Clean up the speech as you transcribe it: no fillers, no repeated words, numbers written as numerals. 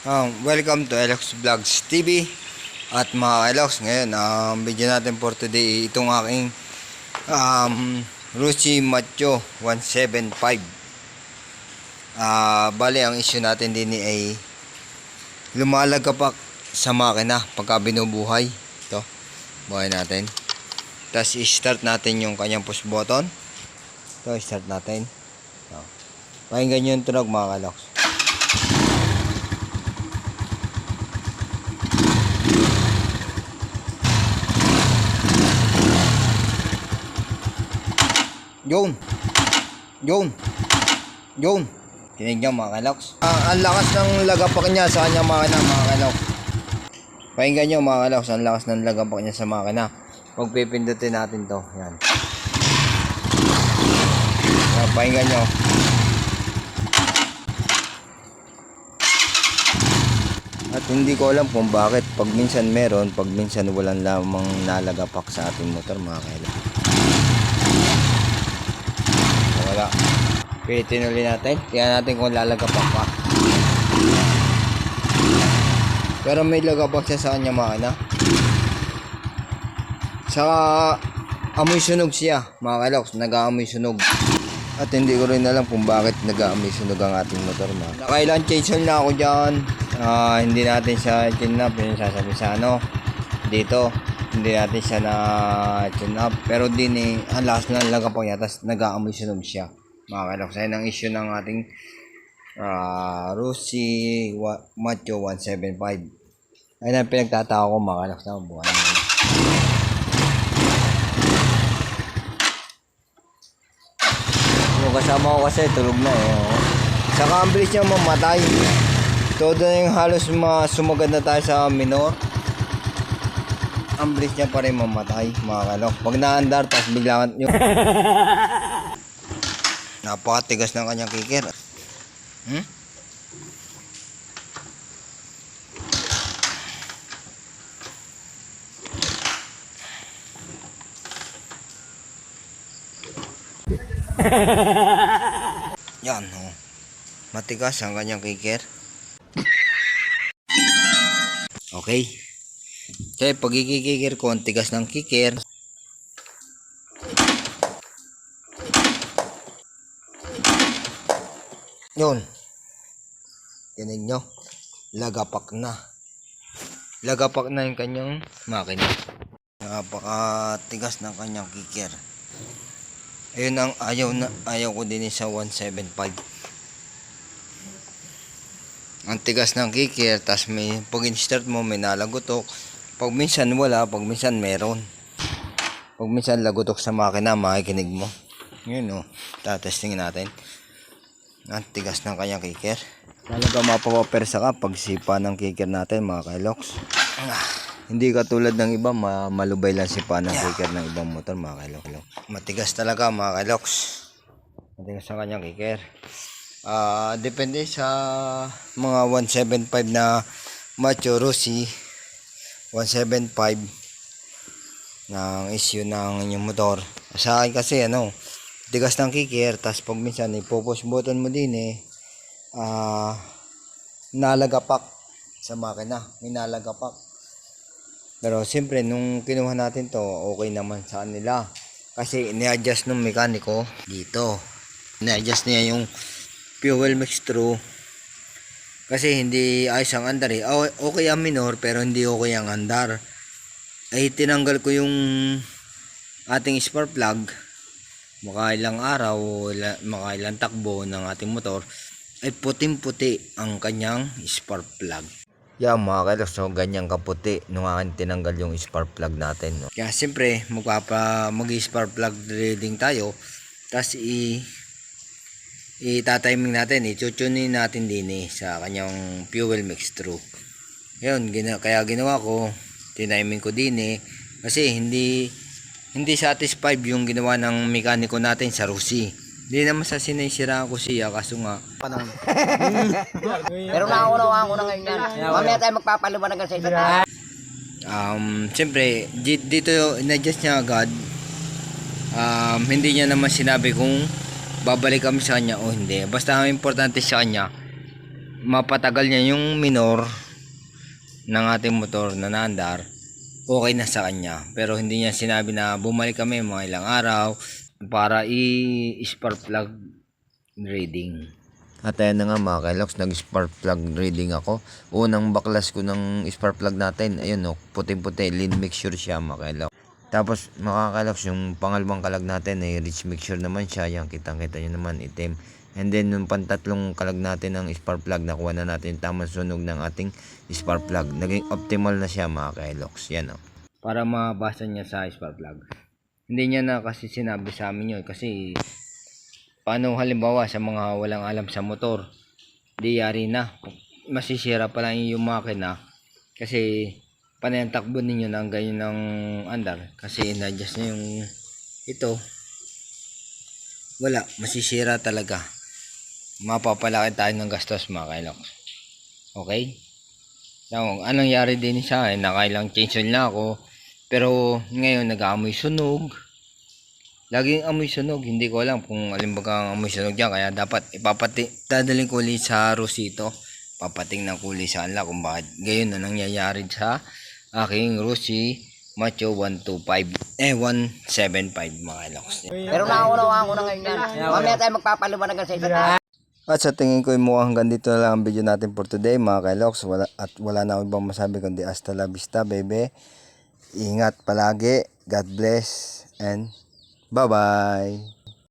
Welcome to Elox Vlogs TV. At mga Elox, ngayon ang video natin for today itong aking Rusi Macho 175. Bali ang issue natin din ay lumalagapak sa makina pagka binubuhay. Ito, buhay natin. Tapos i-start natin yung kanyang push button. Ito, i-start natin. Pakinggan nyo yung tunog mga Elox. Yun. Tinig nyo mga Kaloks. Ang lakas ng lagapak niya sa kanyang makina mga Kaloks. Pakinggan nyo mga Kaloks, ang lakas ng lagapak niya sa makina. Pag pipindutin natin to, yan. Pakinggan nyo. At hindi ko alam kung bakit pag minsan meron, pag minsan walang lamang nalagapak sa ating motor mga Kaloks. Wala. Pilitin ulit natin. Tingnan natin kung lalagapak pa. Pero may lagapak siya sa kanya makina. Saka amoy sunog siya mga Kaloks. Nag-aamoy sunog. At hindi ko rin alam kung bakit nag-aamoy sunog ang ating motor mga. Nakailan change oil na ako dyan. Hindi natin siya chin-up. Yun sasabi sa ano. Dito. Hindi natin siya na chin-up. Pero din ang lakas na lagapak niya. Tapos nag-aamoy sunog siya mga Kaloks. Ayun ang issue ng ating Rusi Macho 175. Ayun ang pinagtataka ko mga Kaloks na buwan. Yung kasama ko kasi tulog na Saka ang bilis niya mamatay. Todo na yung halos sumagad na tayo sa minor. Ang bilis niya pa rin mamatay mga Kaloks. Pag naandar tapos biglang yung napakatigas ng kanyang kicker. Yan matigas ang kanyang kicker. Okay. Kaya pag ikikikir ko, ang tigas ng kicker. Yun. Tinig nyo. Lagapak na. Lagapak na yung kanyang makina. Napakatigas ng kanyang kicker. Ayun ang ayaw ko din sa 175. Ang tigas ng kicker. Tas may pag in-start mo may nalagutok. Pag minsan wala. Pag minsan meron. Pag minsan lagutok sa makina makikinig mo. Yun tatestingin natin. Ang tigas ng kanyang kicker. Talaga mapapapersa ka pag sipa ng kicker natin mga Kaloks. Hindi katulad ng iba, malubay lang sipa ng kicker ng ibang motor mga Kaloks. Matigas talaga mga Kaloks. Matigas ang kanyang kicker. Depende sa mga 175 na Macho Rusi 175 ng issue ng inyong motor. Sa akin kasi tigas ng kicker, tas pag minsan ipo-push button mo din nalagapak sa makina, may nalagapak. Pero siyempre nung kinuha natin to, okay naman sa kanila kasi ini-adjust ng mekaniko dito, ini-adjust niya yung fuel mixture kasi hindi ayos ang andar okay ang minor pero hindi okay ang andar. Ay tinanggal ko yung ating spark plug. Makailang araw, makailang takbo ng ating motor ay puting-puti ang kanyang spark plug. Yan mga Kaloks, ganyan kaputi nung aking tinanggal yung spark plug natin. Kaya siyempre mag-spark plug reading tayo. Tapos itatiming natin, i-tuning natin din sa kanyang fuel mixture. Yun, kaya ginawa ko, tiniming ko din kasi hindi satisfied yung ginawa ng mekaniko natin sa Rusi. Hindi naman sa sinisiraan ko siya kaso nga pero naunawaan ko na ngayon yan. Mamaya tayo magpapaliwanagan sa isa. Siyempre dito in-adjust niya agad. Hindi niya naman sinabi kung babalik kami sa kanya o hindi. Basta ang importante sa kanya mapatagal niya yung minor ng ating motor na naandar, okay na sa kanya. Pero hindi niya sinabi na bumalik kami mga ilang araw para i-spark plug reading. At ayan na nga mga kailoks, nag-spark plug reading ako. Unang baklas ko ng spark plug natin, ayun o, puting-puti, lean mixture siya mga kailoks. Tapos mga kailoks, yung pangalawang kalag natin ay rich mixture naman siya, yung kitang-kita nyo naman itim. And then yung pantatlong kalag natin ng spark plug, nakuha na natin yung tamang sunog ng ating spark plug. Naging optimal na siya mga kailoks, yan o. Para mabasa niya sa spark plug. Hindi niya na kasi sinabi sa amin yun kasi paano halimbawa sa mga walang alam sa motor, di yari na, masisira pa lang yung makina kasi panay ang takbo ninyo ng ganyan ng andar kasi in-adjust na yung ito, wala, masisira talaga, mapapalaki tayo ng gastos mga kailoks. Okay, so, anong nangyari din sa akin, nakailang change oil na ako pero ngayon nag-aamoy sunog. Laging amoy sunog, hindi ko alam kung alimbaga ang amoy sunog dyan, kaya dapat dadaling ko ulit sa Rosito, papating ng kulay sa kanila kung bakit gayon na nangyayari sa aking Rossi Macho 175 mga kailoks. Pero naunawaan ko na ngayon yan. Mamaya tayo magpapaliwanagan sa isa't isa. At sa tingin ko mukhang hanggang dito na lang ang video natin for today mga kailoks. Wala na akong ibang masabi kundi hasta la vista baby. Ingat palagi, God bless and bye-bye.